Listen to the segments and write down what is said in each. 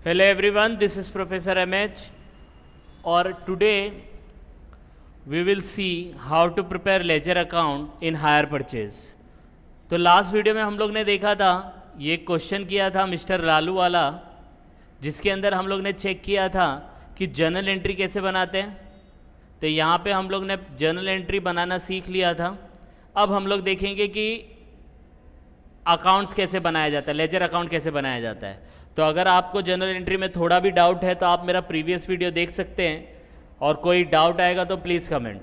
Hello everyone, this is Professor MH or today we will see how to prepare ledger account in hire purchase। तो last video में हम लोग ने देखा था, ये क्वेश्चन किया था मिस्टर लालू वाला, जिसके अंदर हम लोग ने चेक किया था कि जर्नल एंट्री कैसे बनाते हैं। तो यहाँ पे हम लोग ने जर्नल एंट्री बनाना सीख लिया था। अब हम लोग देखेंगे कि अकाउंट्स कैसे बनाया जाता है, लेजर अकाउंट कैसे बनाया जाता है। तो अगर आपको जर्नल एंट्री में थोड़ा भी डाउट है तो आप मेरा प्रीवियस वीडियो देख सकते हैं, और कोई डाउट आएगा तो प्लीज़ कमेंट।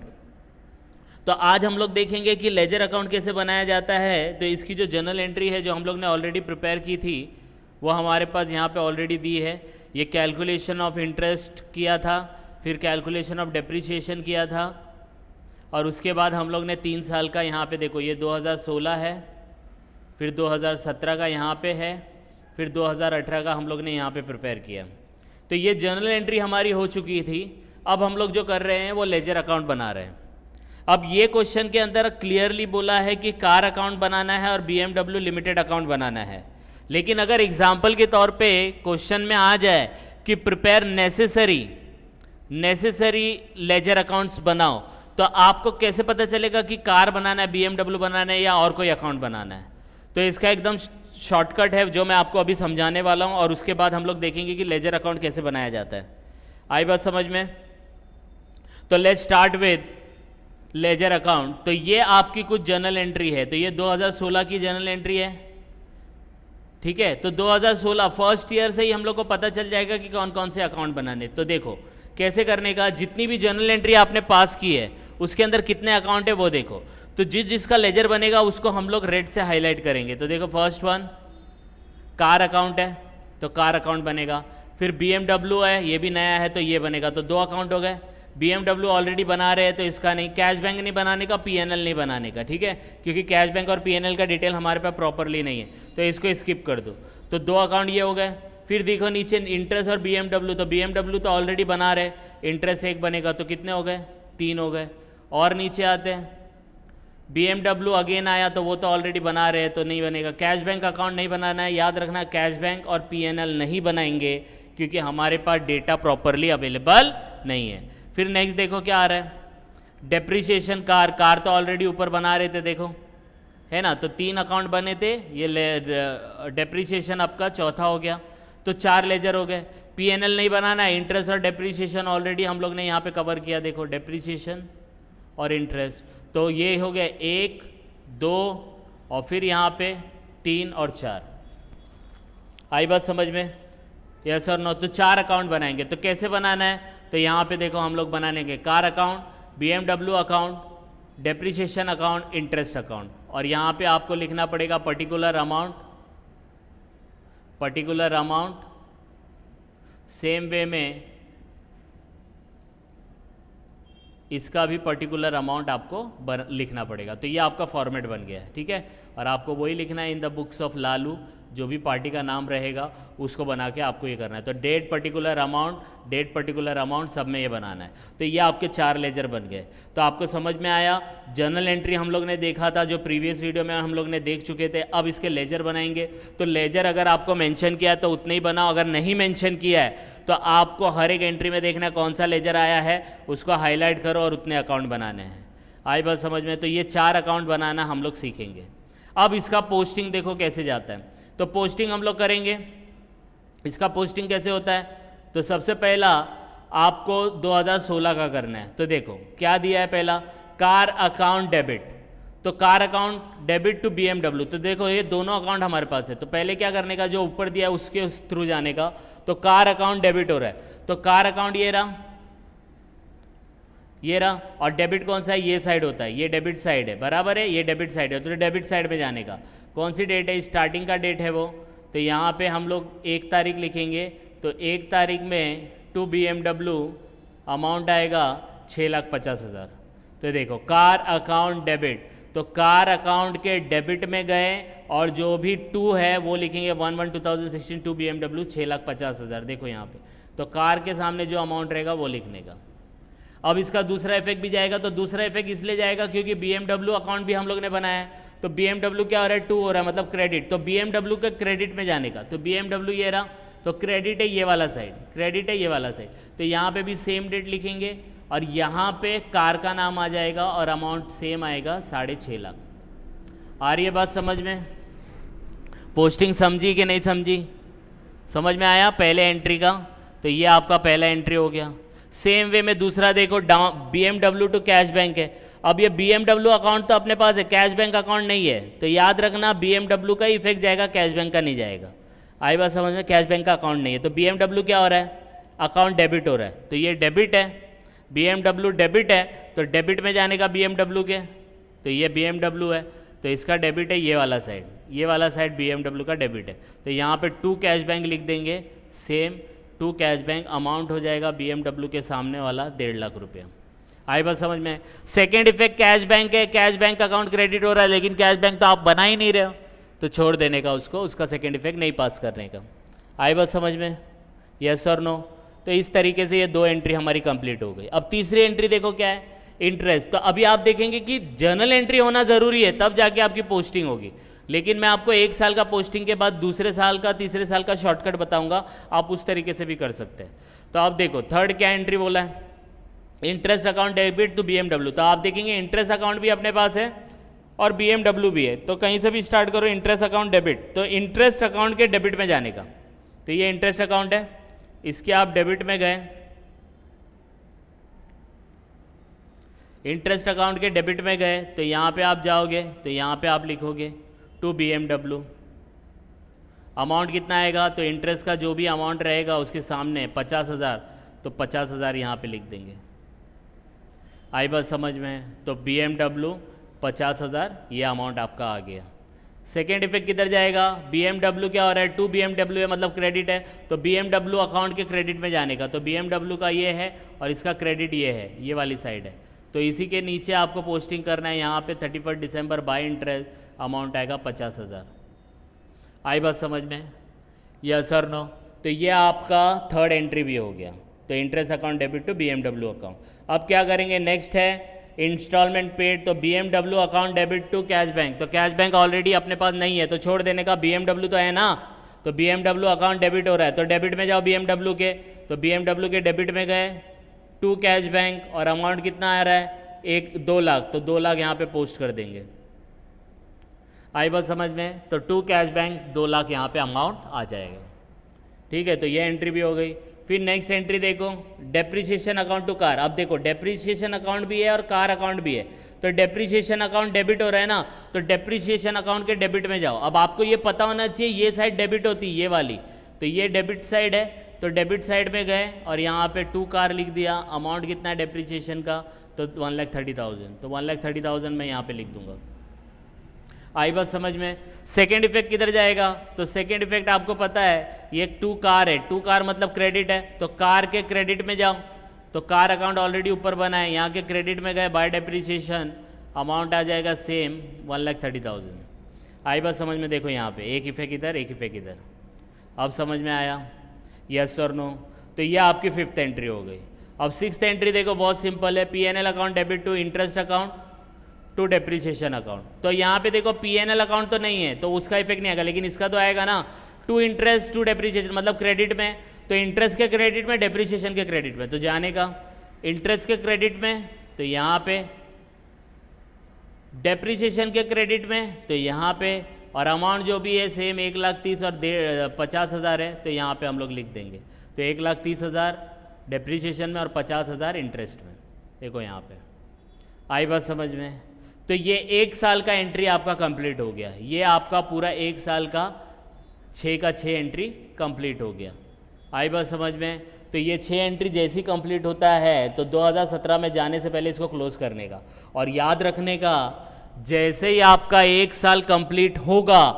तो आज हम लोग देखेंगे कि लेजर अकाउंट कैसे बनाया जाता है। तो इसकी जो जर्नल एंट्री है जो हम लोग ने ऑलरेडी प्रिपेयर की थी वो हमारे पास यहाँ पे ऑलरेडी दी है। ये कैलकुलेशन ऑफ इंटरेस्ट किया था, फिर कैलकुलेशन ऑफ डेप्रिसिएशन किया था, और उसके बाद हम लोग ने 3 साल का यहाँ पे देखो, ये 2016 है, फिर 2017 का यहाँ पे है, फिर 2018 का हम लोग ने यहाँ पे प्रिपेयर किया। तो ये जर्नल एंट्री हमारी हो चुकी थी। अब हम लोग जो कर रहे हैं वो लेजर अकाउंट बना रहे हैं। अब ये क्वेश्चन के अंदर क्लियरली बोला है कि कार अकाउंट बनाना है और BMW लिमिटेड अकाउंट बनाना है। लेकिन अगर एग्जाम्पल के तौर पे क्वेश्चन में आ जाए कि प्रिपेयर नेसेसरी लेजर अकाउंट्स बनाओ, तो आपको कैसे पता चलेगा कि कार बनाना है, BMW बनाना है या और कोई अकाउंट बनाना है। तो इसका एकदम शॉर्टकट है जो मैं आपको अभी समझाने वाला हूँ, और उसके बाद हम लोग देखेंगे कि लेजर अकाउंट कैसे बनाया जाता है। आई बात समझ में? तो let's start with ledger account. तो ये आपकी कुछ जर्नल एंट्री है। तो ये 2016 की जर्नल एंट्री है, ठीक है। तो 2016 फर्स्ट ईयर से ही हम लोग को पता चल जाएगा कि कौन कौन से अकाउंट बनाने। तो देखो कैसे करने का, जितनी भी जर्नल एंट्री आपने पास की है उसके अंदर कितने अकाउंट है वो देखो। तो जिसका लेजर बनेगा उसको हम लोग रेड से हाईलाइट करेंगे। तो देखो फर्स्ट वन कार अकाउंट है, तो कार अकाउंट बनेगा। फिर BMW है, ये भी नया है तो ये बनेगा। तो 2 अकाउंट हो गए। BMW ऑलरेडी बना रहे हैं तो इसका नहीं। कैश बैंक नहीं बनाने का, PNL नहीं बनाने का, ठीक है, क्योंकि कैश बैंक और PNL का डिटेल हमारे पास प्रॉपरली नहीं है, तो इसको स्किप कर दो। तो 2 अकाउंट ये हो गए। फिर देखो नीचे इंटरेस्ट और BMW, तो BMW तो ऑलरेडी बना रहे, इंटरेस्ट 1 बनेगा, तो कितने हो गए? 3 हो गए। और नीचे आते हैं BMW अगेन आया, तो वो तो ऑलरेडी बना रहे हैं तो नहीं बनेगा। कैश बैंक अकाउंट नहीं बनाना है, याद रखना कैश बैंक और PNL नहीं बनाएंगे क्योंकि हमारे पास डेटा प्रॉपरली अवेलेबल नहीं है। फिर नेक्स्ट देखो क्या आ रहा है, डेप्रिसिएशन कार तो ऑलरेडी ऊपर बना रहे थे, देखो है ना। तो 3 अकाउंट बने थे, ये डेप्रिसिएशन आपका चौथा हो गया, तो 4 लेजर हो गए। PNL नहीं बनाना है, इंटरेस्ट और डेप्रिसिएशन ऑलरेडी हम लोग ने यहाँ पे कवर किया, देखो डेप्रिसिएशन और इंटरेस्ट। तो ये हो गया 1 2 और फिर यहाँ पे 3 और 4। आई बात समझ में? यस और नो? तो 4 अकाउंट बनाएंगे। तो कैसे बनाना है, तो यहाँ पे देखो हम लोग बनाएंगे car account, BMW account, depreciation account, interest account, और यहाँ पे आपको लिखना पड़ेगा पर्टिकुलर अमाउंट। सेम वे में इसका भी पर्टिकुलर अमाउंट आपको लिखना पड़ेगा। तो ये आपका फॉर्मेट बन गया है, ठीक है। और आपको वही लिखना है in the books of Lalu, जो भी पार्टी का नाम रहेगा उसको बना के आपको ये करना है। तो डेट पर्टिकुलर अमाउंट सब में ये बनाना है। तो ये आपके 4 लेजर बन गए। तो आपको समझ में आया, जर्नल एंट्री हम लोग ने देखा था जो प्रीवियस वीडियो में हम लोग ने देख चुके थे। अब इसके लेजर बनाएंगे। तो लेजर अगर आपको मेंशन किया है तो उतने ही बनाओ, अगर नहीं मेंशन किया है तो आपको हर एक एंट्री में देखना है कौन सा लेजर आया है, उसको हाईलाइट करो और उतने अकाउंट बनाने हैं। आई बात समझ में? तो ये 4 अकाउंट बनाना हम लोग सीखेंगे। अब इसका पोस्टिंग देखो कैसे जाता है। तो पोस्टिंग हम लोग करेंगे। इसका पोस्टिंग कैसे होता है, तो सबसे पहला आपको 2016 का करना है। तो देखो क्या दिया है, पहला कार अकाउंट डेबिट, तो car account debit to BMW। तो देखो ये दोनों अकाउंट हमारे पास है, तो पहले क्या करने का, जो ऊपर दिया है उसके थ्रू जाने का। तो कार अकाउंट डेबिट हो रहा है, तो कार अकाउंट ये रहा, और डेबिट कौन सा है, ये साइड होता है, ये डेबिट साइड है, बराबर है, ये डेबिट साइड है। तो डेबिट साइड में जाने का कौन सी डेट है, स्टार्टिंग का डेट है वो। तो यहाँ पे हम लोग 1 तारीख लिखेंगे। तो 1 तारीख में टू BMW अमाउंट आएगा 6,50,000। तो देखो कार अकाउंट डेबिट, तो कार अकाउंट के डेबिट में गए और जो भी 2 है वो लिखेंगे 1/1/2016 टू BMW 6,50,000। देखो यहाँ पे, तो कार के सामने जो अमाउंट रहेगा वो लिखने का। अब इसका दूसरा इफेक्ट भी जाएगा। तो दूसरा इफेक्ट इसलिए जाएगा क्योंकि BMW अकाउंट भी हम लोग ने बनाया है। तो BMW क्या हो रहा है, 2 हो रहा है, मतलब क्रेडिट। तो BMW के क्रेडिट में जाने का। तो BMW ये रहा, तो क्रेडिट है ये वाला साइड, क्रेडिट है ये वाला साइड, तो यहाँ पे भी सेम डेट लिखेंगे और यहाँ पे कार का नाम आ जाएगा और अमाउंट सेम आएगा 6.5 लाख। आ रही है बात समझ में? पोस्टिंग समझी कि नहीं समझी? समझ में आया पहले एंट्री का? तो ये आपका पहला एंट्री हो गया। सेम वे में दूसरा देखो, BMW टू कैश बैंक है। अब ये BMW अकाउंट तो अपने पास है, कैश बैंक अकाउंट नहीं है, तो याद रखना BMW का इफेक्ट जाएगा, कैश बैंक का नहीं जाएगा। आई बात समझ में? कैश बैंक का अकाउंट नहीं है, तो BMW क्या हो रहा है? अकाउंट डेबिट हो रहा है, तो ये डेबिट है, BMW डेबिट है, तो डेबिट में जाने का BMW के, तो ये BMW है, तो इसका डेबिट है ये वाला साइड, ये वाला साइड BMW का डेबिट है, तो यहाँ पे टू कैश बैंक लिख देंगे, same to cash bank, amount हो जाएगा BMW के सामने वाला 1.5 लाख रुपया। आई बात समझ में? सेकेंड इफेक्ट कैश बैंक है, कैश बैंक अकाउंट क्रेडिट हो रहा है, लेकिन कैश बैंक तो आप बना ही नहीं रहे हो, तो छोड़ देने का उसको, उसका सेकेंड इफेक्ट नहीं पास करने का। आई बात समझ में? यस और नो? तो इस तरीके से ये 2 एंट्री हमारी कंप्लीट हो गई। अब तीसरी एंट्री देखो क्या है, इंटरेस्ट। तो अभी आप देखेंगे कि जर्नल एंट्री होना ज़रूरी है, तब जाके आपकी पोस्टिंग होगी, लेकिन मैं आपको 1 साल का पोस्टिंग के बाद दूसरे साल का, तीसरे साल का शॉर्टकट बताऊंगा, आप उस तरीके से भी कर सकते हैं। तो आप देखो थर्ड क्या एंट्री बोला है, interest account debit to BMW। तो आप देखेंगे इंटरेस्ट अकाउंट भी अपने पास है और BMW भी है, तो कहीं से भी स्टार्ट करो, इंटरेस्ट अकाउंट डेबिट, तो इंटरेस्ट अकाउंट के डेबिट में जाने का, तो ये इंटरेस्ट अकाउंट है, इसके आप डेबिट में गए, इंटरेस्ट अकाउंट के डेबिट में गए, तो यहाँ पे आप जाओगे, तो यहाँ पे आप लिखोगे टू BMW, अमाउंट कितना आएगा, तो इंटरेस्ट का जो भी अमाउंट रहेगा उसके सामने 50,000, तो 50,000 यहाँ पे लिख देंगे। आई बात समझ में? तो BMW 50,000 ये अमाउंट आपका आ गया। सेकेंड इफेक्ट किधर जाएगा, BMW क्या हो रहा है, टू BMW है, मतलब क्रेडिट है, तो BMW अकाउंट के क्रेडिट में जाने का, तो BMW का ये है और इसका क्रेडिट ये है, ये वाली साइड है, तो इसी के नीचे आपको पोस्टिंग करना है, यहाँ पे 31 दिसंबर बाय इंटरेस्ट, अमाउंट आएगा 50,000। आई बात समझ में? यस और नो? तो ये आपका थर्ड एंट्री भी हो गया, तो interest account debit to BMW account. अब क्या करेंगे, नेक्स्ट है इंस्टॉलमेंट पेड, तो BMW account debit to cash bank, तो कैश बैंक ऑलरेडी अपने पास नहीं है, तो छोड़ देने का, BMW तो है ना, तो BMW अकाउंट डेबिट हो रहा है, तो डेबिट में जाओ BMW के, तो BMW के डेबिट में गए टू कैश बैंक, और अमाउंट कितना आ रहा है, 2 लाख, तो 2 लाख यहाँ पे पोस्ट कर देंगे। आई बात समझ में? तो टू कैश बैंक 2 लाख यहाँ पे अमाउंट आ जाएगा। ठीक है, तो ये एंट्री भी हो गई। फिर नेक्स्ट एंट्री देखो, डेप्रिसिएशन अकाउंट टू कार। अब देखो डेप्रिसिएशन अकाउंट भी है और कार अकाउंट भी है, तो डेप्रिसिएशन अकाउंट डेबिट हो रहा है ना, तो डेप्रिसिएशन अकाउंट के डेबिट में जाओ। अब आपको ये पता होना चाहिए ये साइड डेबिट होती है, ये वाली, तो ये डेबिट साइड है, तो डेबिट साइड में गए और यहाँ पे टू कार लिख दिया, अमाउंट कितना है डेप्रिसिएशन का, तो 1,30,000, तो 1,30,000 मैं यहाँ पे लिख दूंगा। आई बात समझ में? सेकेंड इफेक्ट किधर जाएगा, तो सेकेंड इफेक्ट आपको पता है, ये टू कार है, टू कार मतलब क्रेडिट है, तो कार के क्रेडिट में जाओ, तो कार अकाउंट ऑलरेडी ऊपर बना है, यहाँ के क्रेडिट में गए बाय डेप्रिसिएशन, अमाउंट आ जाएगा सेम 1,30,000। आई बात समझ में? देखो यहाँ पे एक इफेक्ट इधर, एक इफेक्ट इधर, अब समझ में आया? यस और नो? तो ये आपकी फिफ्थ एंट्री हो गई। अब सिक्स्थ एंट्री देखो, बहुत सिंपल है, P&L account debit to interest account to depreciation account. तो यहाँ पे देखो P&L अकाउंट तो नहीं है, तो उसका इफेक्ट नहीं आएगा, लेकिन इसका तो आएगा ना, टू इंटरेस्ट टू डेप्रिसिएशन, मतलब क्रेडिट में, तो इंटरेस्ट के क्रेडिट में, डेप्रिसिएशन के क्रेडिट में, तो जाने का इंटरेस्ट के क्रेडिट में, तो यहाँ पे डेप्रिसिएशन के क्रेडिट में, तो यहाँ पे, और अमाउंट जो भी है सेम 1,30,000 और 50,000 है, तो यहाँ पे हम लोग लिख देंगे, तो 1,30,000 डेप्रिसिएशन में और 50,000 इंटरेस्ट में। देखो यहाँ पे आई बात समझ में? तो ये 1 साल का एंट्री आपका कंप्लीट हो गया, ये आपका पूरा 1 साल का 6 का 6 एंट्री कंप्लीट हो गया। आई बात समझ में? तो ये 6 एंट्री जैसी कंप्लीट होता है, तो 2017 में जाने से पहले इसको क्लोज करने का, और याद रखने का, जैसे ही आपका 1 साल कंप्लीट होगा,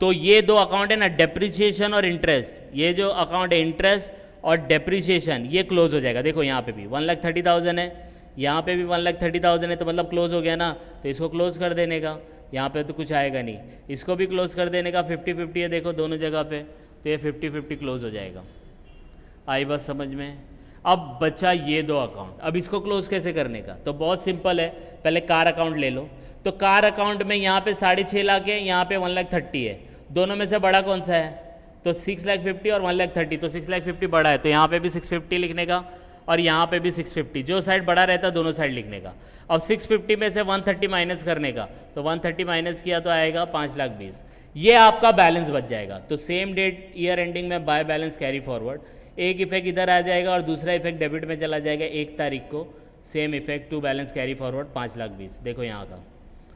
तो ये 2 अकाउंट है ना, डेप्रिसिएशन और इंटरेस्ट, ये जो अकाउंट है इंटरेस्ट और डेप्रिसिएशन, ये क्लोज हो जाएगा। देखो यहाँ पे भी 1,30,000 है, यहाँ पे भी 1,30,000 है, तो मतलब क्लोज हो गया ना, तो इसको क्लोज कर देने का, यहाँ पे तो कुछ आएगा नहीं, इसको भी क्लोज कर देने का, 50-50 है देखो दोनों जगह पे, तो ये 50-50 क्लोज हो जाएगा। आई बात समझ में? अब बचा ये 2 अकाउंट, अब इसको क्लोज कैसे करने का, तो बहुत सिंपल है, पहले कार अकाउंट ले लो, तो कार अकाउंट में यहाँ पे 6.5 लाख है, यहाँ पे 1,30,000 है, दोनों में से बड़ा कौन सा है, तो 6,50,000 और 1,30,000, तो 6,50,000 बड़ा है तो यहाँ पे भी 650 लिखने का और यहाँ पे भी 650, जो साइड बड़ा रहता है दोनों साइड लिखने का। अब 650 में से 130 माइनस करने का, तो 130 माइनस किया तो आएगा 5,20,000, ये आपका बैलेंस बच जाएगा। तो सेम डेट ईयर एंडिंग में बाय बैलेंस कैरी फॉरवर्ड, एक इफेक्ट इधर आ जाएगा और दूसरा इफेक्ट डेबिट में चला जाएगा 1 तारीख को, same effect to balance carry forward 5,20,000। देखो यहाँ का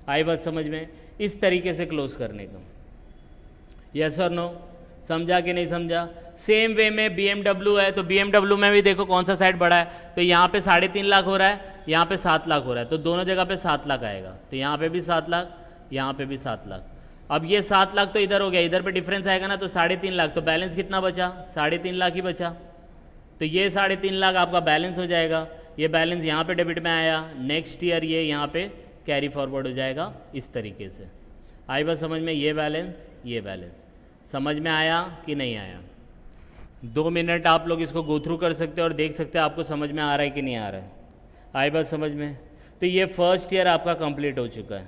आई बात समझ में, इस तरीके से क्लोज करने का। यस और नो, समझा कि नहीं समझा? सेम वे में BMW है, तो BMW में भी देखो कौन सा साइड बड़ा है, तो यहाँ पे 3.5 लाख हो रहा है, यहाँ पे 7 लाख हो रहा है, तो दोनों जगह पे 7 लाख आएगा, तो यहाँ पे भी 7 लाख, यहाँ पे भी 7 लाख। अब ये 7 लाख तो इधर हो गया, इधर पे डिफरेंस आएगा ना, तो 3.5 लाख, तो बैलेंस कितना बचा? 3.5 लाख ही बचा, तो ये 3.5 लाख आपका बैलेंस हो जाएगा। ये बैलेंस यहाँ पे डेबिट में आया, नेक्स्ट ईयर ये यहाँ पे कैरी फॉरवर्ड हो जाएगा इस तरीके से। आई बात समझ में? ये बैलेंस समझ में आया कि नहीं आया? 2 मिनट आप लोग इसको गो थ्रू कर सकते हो और देख सकते हो आपको समझ में आ रहा है कि नहीं आ रहा है। आई बात समझ में? तो ये फर्स्ट ईयर आपका कंप्लीट हो चुका है,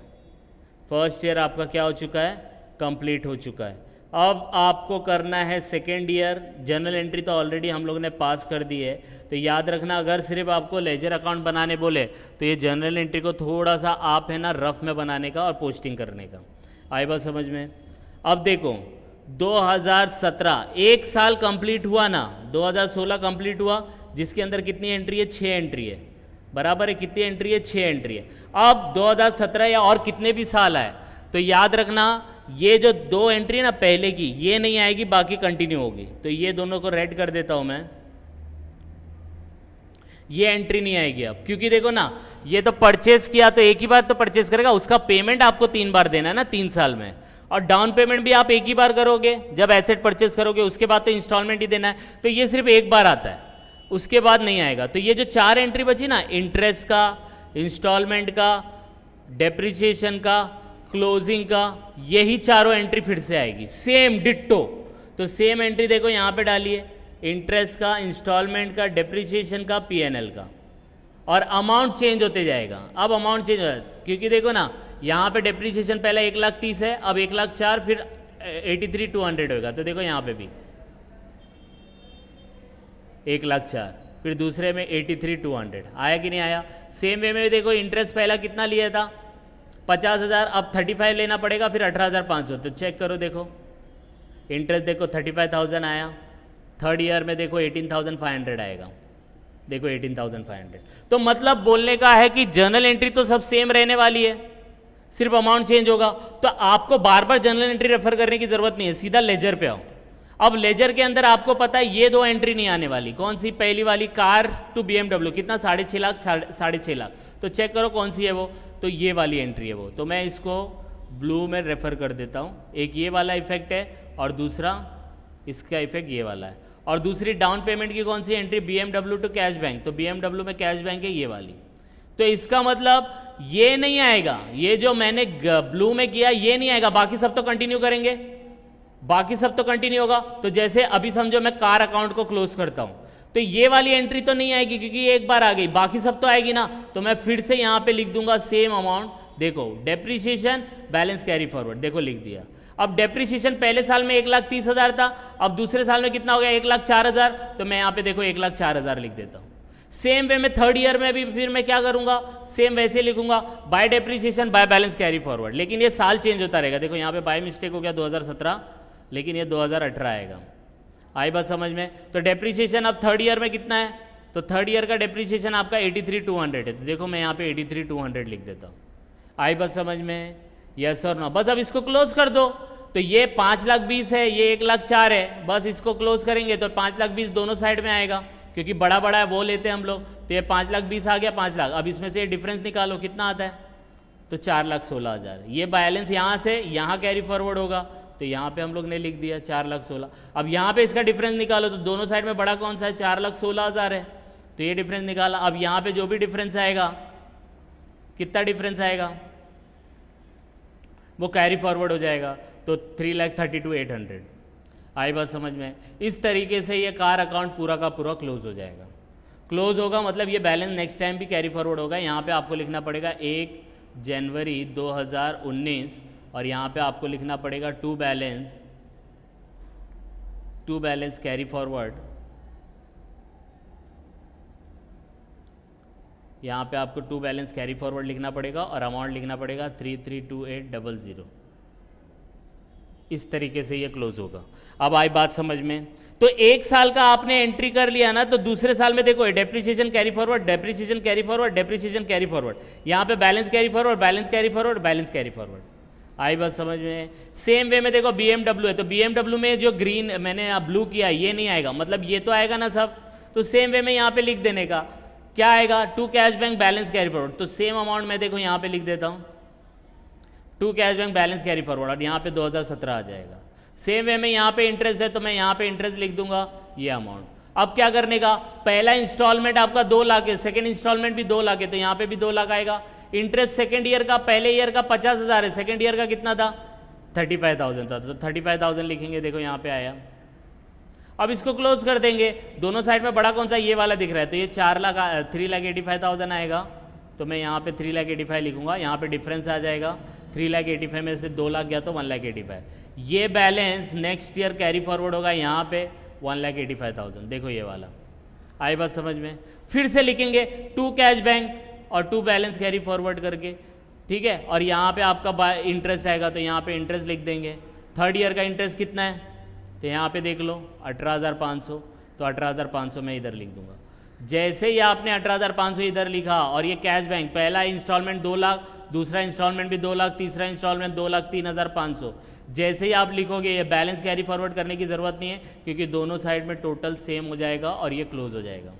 फर्स्ट ईयर आपका क्या हो चुका है? कंप्लीट हो चुका है। अब आपको करना है सेकेंड ईयर। जनरल एंट्री तो ऑलरेडी हम लोग ने पास कर दी है, तो याद रखना अगर सिर्फ आपको लेजर अकाउंट बनाने बोले तो ये जनरल एंट्री को थोड़ा सा आप है ना रफ में बनाने का और पोस्टिंग करने का। आई बात समझ में? अब देखो 2017 एक साल कंप्लीट हुआ ना, 2016 कंप्लीट हुआ, जिसके अंदर कितनी एंट्री है? 6 एंट्री है, बराबर है। कितनी एंट्री है? 6 एंट्री है। अब 2017 या और कितने भी साल आए तो याद रखना ये जो 2 एंट्री है ना पहले की, ये नहीं आएगी, बाकी कंटिन्यू होगी। तो ये दोनों को रेड कर देता हूं मैं, ये एंट्री नहीं आएगी अब, क्योंकि देखो ना ये तो परचेस किया तो एक ही बार तो परचेस करेगा, उसका पेमेंट आपको 3 बार देना है ना 3 साल में, और डाउन पेमेंट भी आप एक ही बार करोगे जब एसेट परचेस करोगे, उसके बाद तो इंस्टॉलमेंट ही देना है। तो ये सिर्फ एक बार आता है, उसके बाद नहीं आएगा। तो ये जो 4 एंट्री बची ना, इंटरेस्ट का, इंस्टॉलमेंट का, डेप्रिसिएशन का, क्लोजिंग का, यही चारों एंट्री फिर से आएगी सेम डिट्टो। तो सेम एंट्री देखो यहाँ पे डालिए, इंटरेस्ट का, इंस्टॉलमेंट का, डेप्रिसिएशन का, P&L का, और अमाउंट चेंज होते जाएगा। अब अमाउंट चेंज हो जाए क्योंकि देखो ना यहाँ पे डेप्रिसिएशन पहले 1,30,000 है, अब 1,04,000, फिर 83,200 होगा। तो देखो यहाँ पे भी 1,04,000, फिर दूसरे में 83,200 आया कि नहीं आया? सेम वे में देखो इंटरेस्ट पहला कितना लिया था? 50,000, अब 35 लेना पड़ेगा, फिर 18,500। तो चेक करो, देखो इंटरेस्ट देखो 35,000 आया, थर्ड ईयर में देखो 18,500 आएगा, देखो 18,500। तो मतलब बोलने का है कि जर्नल एंट्री तो सब सेम रहने वाली है, सिर्फ अमाउंट चेंज होगा। तो आपको बार बार जर्नल एंट्री रेफर करने की जरूरत नहीं है, सीधा लेजर पे आओ। अब लेजर के अंदर आपको पता है ये 2 एंट्री नहीं आने वाली। कौन सी? पहली वाली कार टू BMW, कितना? 6.5 लाख, 6.5 लाख। तो चेक करो कौन सी है वो, तो ये वाली एंट्री है वो। तो मैं इसको ब्लू में रेफर कर देता हूँ। एक ये वाला इफेक्ट है और दूसरा इसका इफेक्ट ये वाला है। और दूसरी डाउन पेमेंट की कौन सी entry? BMW to cash bank, तो BMW में कैश बैंक है ये वाली। तो इसका मतलब ये नहीं आएगा, ये जो मैंने ब्लू में किया ये नहीं आएगा, बाकी सब तो कंटिन्यू करेंगे, बाकी सब तो कंटिन्यू होगा। तो जैसे अभी समझो मैं कार अकाउंट को क्लोज करता हूं, तो ये वाली एंट्री तो नहीं आएगी क्योंकि ये एक बार आ गई, बाकी सब तो आएगी ना। तो मैं फिर से यहां पे लिख दूंगा सेम अमाउंट, देखो डेप्रिसिएशन बैलेंस कैरी फॉरवर्ड, देखो लिख दिया। अब डेप्रिसिएशन पहले साल में 1,30,000 था, अब दूसरे साल में कितना हो गया? 1,04,000। तो मैं यहाँ पे देखो 1,04,000 लिख देता हूँ। सेम वे में थर्ड ईयर में भी फिर मैं क्या करूंगा? सेम वैसे लिखूंगा, bye depreciation by balance carry forward, लेकिन ये साल चेंज होता रहेगा। देखो यहाँ पे बाय मिस्टेक हो गया 2017, लेकिन ये 2018 आएगा। आई बात समझ में? तो डेप्रिसिएशन अब थर्ड ईयर में कितना है? तो थर्ड ईयर का डेप्रिसिएशन आपका 83,200 है, तो देखो मैं यहाँ पे 83,200 लिख देता हूँ। आई बात समझ में? यस और नो? बस अब इसको क्लोज कर दो। तो ये 5,20,000 है, ये 1,04,000 है, बस इसको क्लोज करेंगे तो 5,20,000 दोनों साइड में आएगा, क्योंकि बड़ा बड़ा है वो लेते हैं हम लोग। तो ये 5,20,000 आ गया, 5 लाख। अब इसमें से डिफरेंस निकालो कितना आता है, तो 4,16,000। ये बैलेंस यहाँ से यहाँ कैरी फॉरवर्ड होगा, तो यहाँ पे हम लोग ने लिख दिया 4,16,000। अब यहाँ पे इसका डिफरेंस निकालो, तो दोनों साइड में बड़ा कौन सा है? 4,16,000 है, तो ये डिफरेंस निकाला। अब यहाँ पे जो भी डिफरेंस आएगा, कितना डिफरेंस आएगा, वो कैरी फॉरवर्ड हो जाएगा, तो 3,32,800। आई बात समझ में? इस तरीके से ये कार अकाउंट पूरा का पूरा क्लोज हो जाएगा। क्लोज होगा मतलब ये बैलेंस नेक्स्ट टाइम भी कैरी फॉरवर्ड होगा। यहाँ पे आपको लिखना पड़ेगा 1 जनवरी 2019, और यहाँ पे आपको लिखना पड़ेगा to balance to balance carry forward, यहाँ पे आपको टू बैलेंस कैरी फॉरवर्ड लिखना पड़ेगा और अमाउंट लिखना पड़ेगा 332800। इस तरीके से ये क्लोज होगा। अब आई बात समझ में। तो एक साल का आपने एंट्री कर लिया ना, तो दूसरे साल में देखो depreciation carry forward, depreciation carry forward, depreciation carry forward, यहाँ पे balance carry forward, balance carry forward, balance carry forward. आई बात समझ में। सेम वे में देखो BMW है, तो BMW में जो ग्रीन मैंने ब्लू किया ये नहीं आएगा, मतलब ये तो आएगा ना सब। तो सेम वे में यहाँ पे लिख देने का क्या आएगा, to cash bank balance carry forward. तो सेम अमाउंट मैं देखो यहाँ पे लिख देता हूँ, to cash bank balance carry forward, और यहाँ पे 2017 आ जाएगा। सेम वे में यहाँ पे इंटरेस्ट है तो मैं यहाँ पे इंटरेस्ट लिख दूंगा ये अमाउंट। अब क्या करने का, पहला इंस्टॉलमेंट आपका 2 लाख है, सेकंड इंस्टॉलमेंट भी 2 लाख है, तो यहाँ पे भी 2 लाख आएगा। इंटरेस्ट सेकंड ईयर का, पहले ईयर का 50,000 है, सेकंड ईयर का कितना था 35,000 था, तो 35,000 लिखेंगे, देखो यहाँ पे आया। अब इसको क्लोज कर देंगे। दोनों साइड में बड़ा कौन सा, ये वाला दिख रहा है, तो ये 3,85,000 आएगा, तो मैं यहाँ पे 3,85,000 लिखूंगा। यहाँ पे डिफरेंस आ जाएगा, 3,85,000 में से 2 लाख गया तो 1,85,000। ये balance next year carry forward होगा यहाँ पे 1,85,000, देखो ये वाला। आई बात समझ में। फिर से लिखेंगे टू कैश बैंक और टू बैलेंस कैरी फॉरवर्ड करके, ठीक है। और यहाँ पे आपका इंटरेस्ट आएगा, तो यहाँ पे इंटरेस्ट लिख देंगे। थर्ड ईयर का इंटरेस्ट कितना है, तो यहाँ पे देख लो 18,500, तो 18,500 मैं इधर लिख दूंगा। जैसे ही आपने 18,500 इधर लिखा, और ये कैश बैंक पहला इंस्टॉलमेंट 2 लाख, दूसरा इंस्टॉलमेंट भी 2 लाख, तीसरा इंस्टॉलमेंट 2,03,500, जैसे ही आप लिखोगे ये बैलेंस कैरी फॉरवर्ड करने की ज़रूरत नहीं है, क्योंकि दोनों साइड में टोटल सेम हो जाएगा और ये क्लोज हो जाएगा।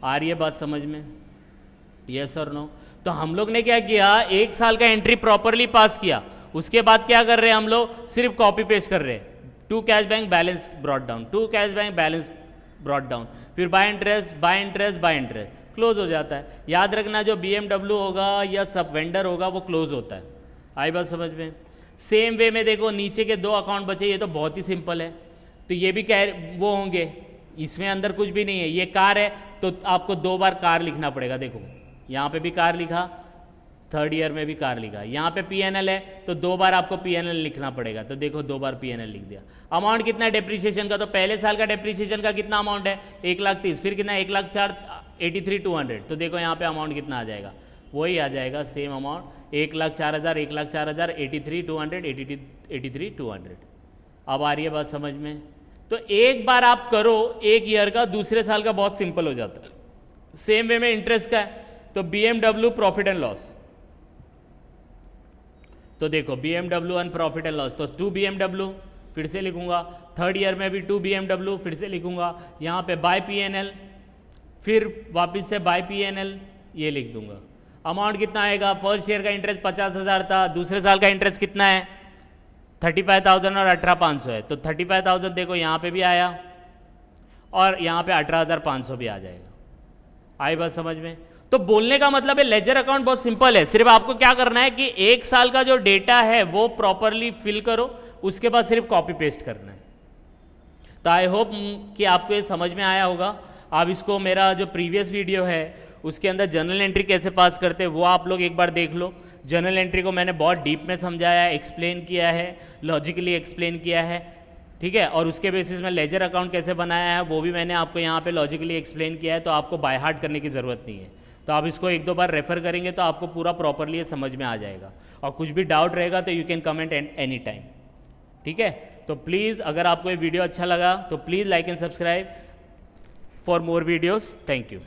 आ रही है बात समझ में, यस और नो। तो हम लोग ने क्या किया, एक साल का एंट्री प्रॉपरली पास किया, उसके बाद क्या कर रहे हैं हम लोग, सिर्फ कॉपी पेस्ट कर रहे हैं। To cash bank balance brought down, to cash bank balance brought down, फिर by interest, by interest, by interest, close हो जाता है। याद रखना जो BMW होगा या सब वेंडर होगा वो क्लोज होता है। आई बात समझ में। सेम वे में देखो नीचे के 2 अकाउंट बचे, ये तो बहुत ही सिंपल है, तो ये भी वो होंगे, इसमें अंदर कुछ भी नहीं है। ये कार है तो आपको 2 बार कार लिखना पड़ेगा, देखो यहाँ पे भी कार लिखा, थर्ड ईयर में भी कार लिखा। यहाँ पे PNL है तो 2 बार आपको PNL लिखना पड़ेगा, तो देखो 2 बार PNL लिख दिया। अमाउंट कितना है डेप्रिसिएशन का, तो पहले साल का डेप्रिसिएशन का कितना अमाउंट है 1,30,000, फिर कितना 1,04,83,200, तो देखो यहाँ पे अमाउंट कितना आ जाएगा, वही आ जाएगा सेम अमाउंट 1,04,000, 1,04,000, 83,200, 83,200। अब आ रही है बात समझ में। तो एक बार आप करो एक ईयर का, दूसरे साल का बहुत सिंपल हो जाता है। सेम वे में इंटरेस्ट का है, तो BMW प्रॉफिट एंड लॉस, तो देखो BMW on profit and loss, तो 2 BMW फिर से लिखूंगा, थर्ड ईयर में भी 2 BMW फिर से लिखूंगा, यहाँ पे बाय PNL, फिर वापस से बाय PNL ये लिख दूंगा। अमाउंट कितना आएगा, फर्स्ट ईयर का इंटरेस्ट 50,000 था, दूसरे साल का इंटरेस्ट कितना है 35,000 और 18,500 है, तो 35,000 देखो यहाँ पे भी आया और यहाँ पे 18,500 भी आ जाएगा। आई बात समझ में। तो बोलने का मतलब है लेजर अकाउंट बहुत सिंपल है, सिर्फ आपको क्या करना है कि एक साल का जो डेटा है वो प्रॉपरली फिल करो, उसके बाद सिर्फ कॉपी पेस्ट करना है। तो आई होप कि आपको ये समझ में आया होगा। आप इसको मेरा जो प्रीवियस वीडियो है उसके अंदर जर्नल एंट्री कैसे पास करते हैं वो आप लोग एक बार देख लो। जर्नल एंट्री को मैंने बहुत डीप में समझाया है, एक्सप्लेन किया है, लॉजिकली एक्सप्लेन किया है, ठीक है। और उसके बेसिस में लेजर अकाउंट कैसे बनाया है वो भी मैंने आपको यहाँ पे लॉजिकली एक्सप्लेन किया है, तो आपको बाय हार्ट करने की ज़रूरत नहीं है। तो आप इसको 1-2 बार रेफर करेंगे तो आपको पूरा प्रॉपरली ये समझ में आ जाएगा। और कुछ भी डाउट रहेगा तो you can comment any time, ठीक है। तो प्लीज़ अगर आपको ये वीडियो अच्छा लगा तो please like and subscribe for more videos. Thank you.